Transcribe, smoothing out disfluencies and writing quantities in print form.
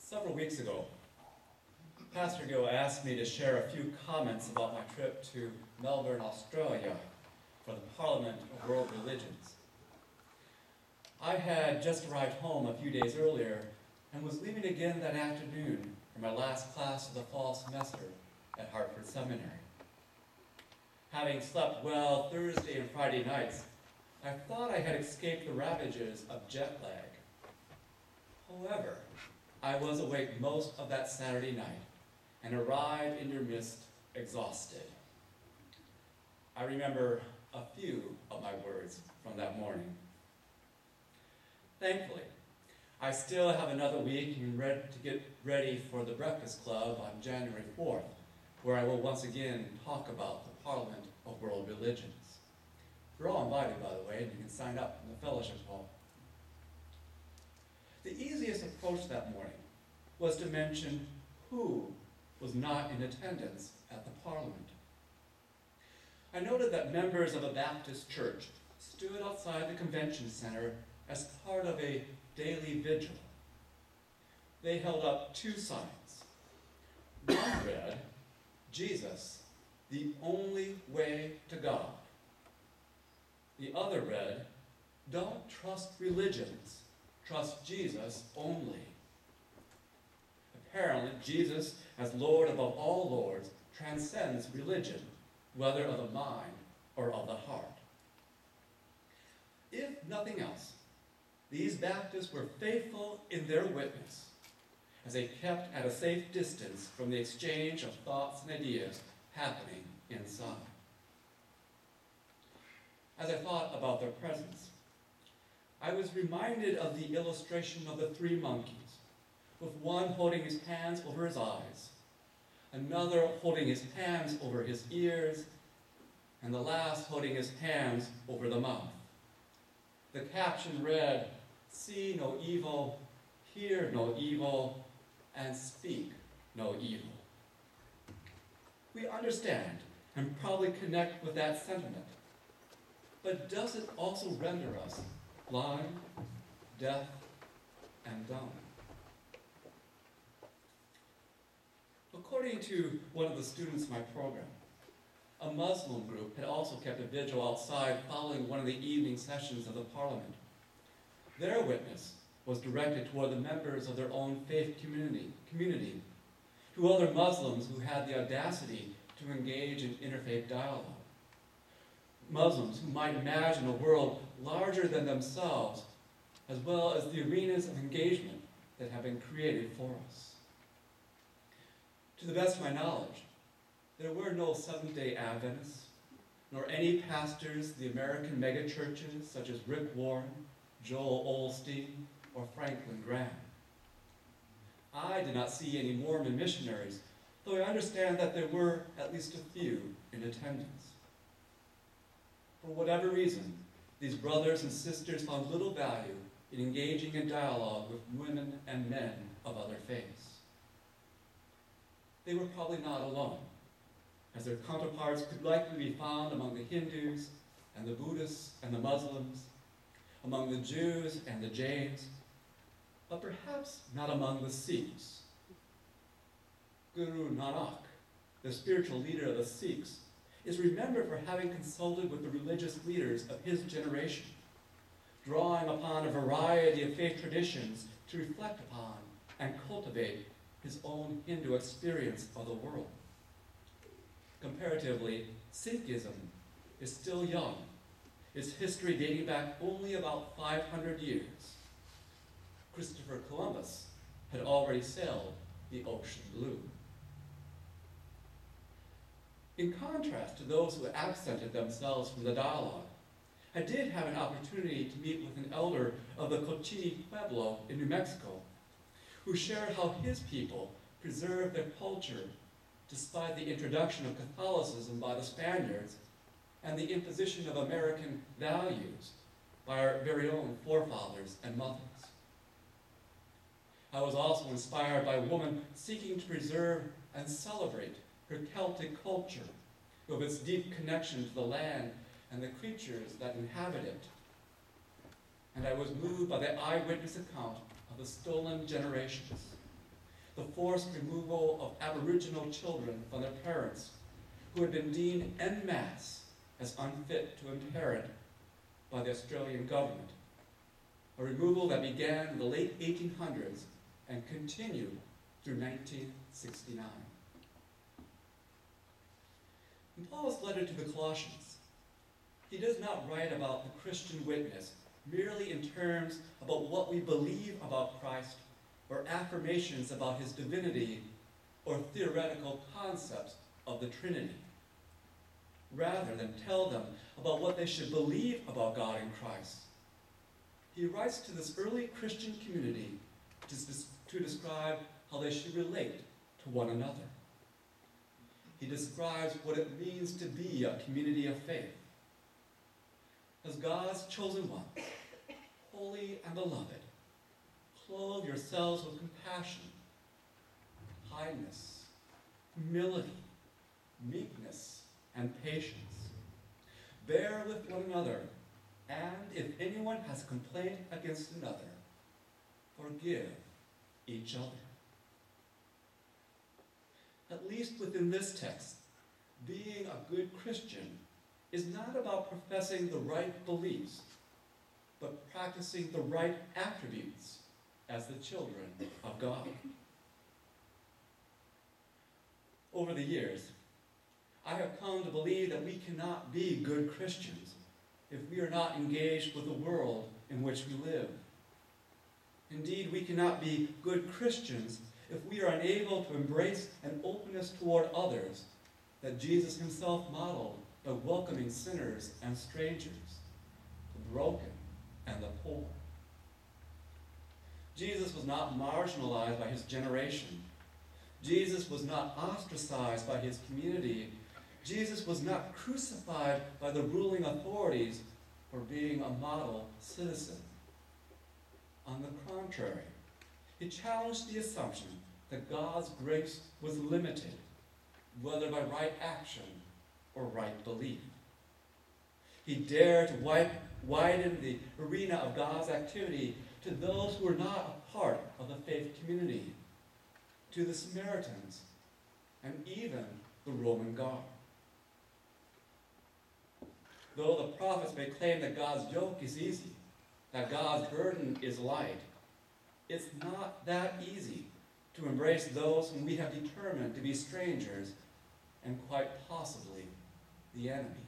Several weeks ago, Pastor Gill asked me to share a few comments about my trip to Melbourne, Australia for the Parliament of World Religions. I had just arrived home a few days earlier and was leaving again that afternoon for my last class of the fall semester at Hartford Seminary. Having slept well Thursday and Friday nights, I thought I had escaped the ravages of jet lag. However, I was awake most of that Saturday night and arrived in your midst exhausted. I remember a few of my words from that morning. Thankfully, I still have another week and to get ready for the Breakfast Club on January 4th, where I will once again talk about the Parliament of World Religions. You're all invited, by the way, and you can sign up in the fellowship hall. The easiest approach that morning was to mention who was not in attendance at the Parliament. I noted that members of a Baptist church stood outside the convention center as part of a daily vigil. They held up two signs. One read, "Jesus, the only way to God." The other read, "Don't trust religions, trust Jesus only." Apparently, Jesus, as Lord above all lords, transcends religion, whether of the mind or of the heart. If nothing else, these Baptists were faithful in their witness, as they kept at a safe distance from the exchange of thoughts and ideas happening inside. As I thought about their presence, I was reminded of the illustration of the three monkeys, with one holding his hands over his eyes, another holding his hands over his ears, and the last holding his hands over the mouth. The caption read, "See no evil, hear no evil, and speak no evil." We understand and probably connect with that sentiment, but does it also render us blind, deaf, and dumb? According to one of the students in my program, a Muslim group had also kept a vigil outside following one of the evening sessions of the Parliament. Their witness was directed toward the members of their own faith community, to other Muslims who had the audacity to engage in interfaith dialogue. Muslims who might imagine a world larger than themselves, as well as the arenas of engagement that have been created for us. To the best of my knowledge, there were no Seventh-day Adventists, nor any pastors of the American megachurches such as Rick Warren, Joel Osteen, or Franklin Graham. I did not see any Mormon missionaries, though I understand that there were at least a few in attendance. For whatever reason, these brothers and sisters found little value in engaging in dialogue with women and men of other faiths. They were probably not alone, as their counterparts could likely be found among the Hindus and the Buddhists and the Muslims, among the Jews and the Jains, but perhaps not among the Sikhs. Guru Nanak, the spiritual leader of the Sikhs, is remembered for having consulted with the religious leaders of his generation, drawing upon a variety of faith traditions to reflect upon and cultivate his own Hindu experience of the world. Comparatively, Sikhism is still young, its history dating back only about 500 years. Christopher Columbus had already sailed the ocean blue. In contrast to those who absented themselves from the dialogue, I did have an opportunity to meet with an elder of the Cochiti Pueblo in New Mexico, who shared how his people preserved their culture despite the introduction of Catholicism by the Spaniards and the imposition of American values by our very own forefathers and mothers. I was also inspired by a woman seeking to preserve and celebrate her Celtic culture, with its deep connection to the land and the creatures that inhabit it. And I was moved by the eyewitness account of the stolen generations, the forced removal of Aboriginal children from their parents who had been deemed en masse as unfit to inherit by the Australian government, a removal that began in the late 1800s and continued through 1969. In Paul's letter to the Colossians, he does not write about the Christian witness merely in terms about what we believe about Christ or affirmations about his divinity or theoretical concepts of the Trinity, rather than tell them about what they should believe about God in Christ. He writes to this early Christian community to describe how they should relate to one another. He describes what it means to be a community of faith. As God's chosen ones, holy and beloved, clothe yourselves with compassion, kindness, humility, meekness, and patience. Bear with one another, and if anyone has a complaint against another, forgive each other. At least within this text, being a good Christian is not about professing the right beliefs, but practicing the right attributes as the children of God. Over the years, I have come to believe that we cannot be good Christians if we are not engaged with the world in which we live. Indeed, we cannot be good Christians if we are unable to embrace an openness toward others that Jesus himself modeled by welcoming sinners and strangers, the broken and the poor. Jesus was not marginalized by his generation. Jesus was not ostracized by his community. Jesus was not crucified by the ruling authorities for being a model citizen. On the contrary, he challenged the assumption that God's grace was limited, whether by right action or right belief. He dared to widen the arena of God's activity to those who were not a part of the faith community, to the Samaritans, and even the Roman guard. Though the prophets may claim that God's yoke is easy, that God's burden is light, it's not that easy to embrace those whom we have determined to be strangers and quite possibly the enemy.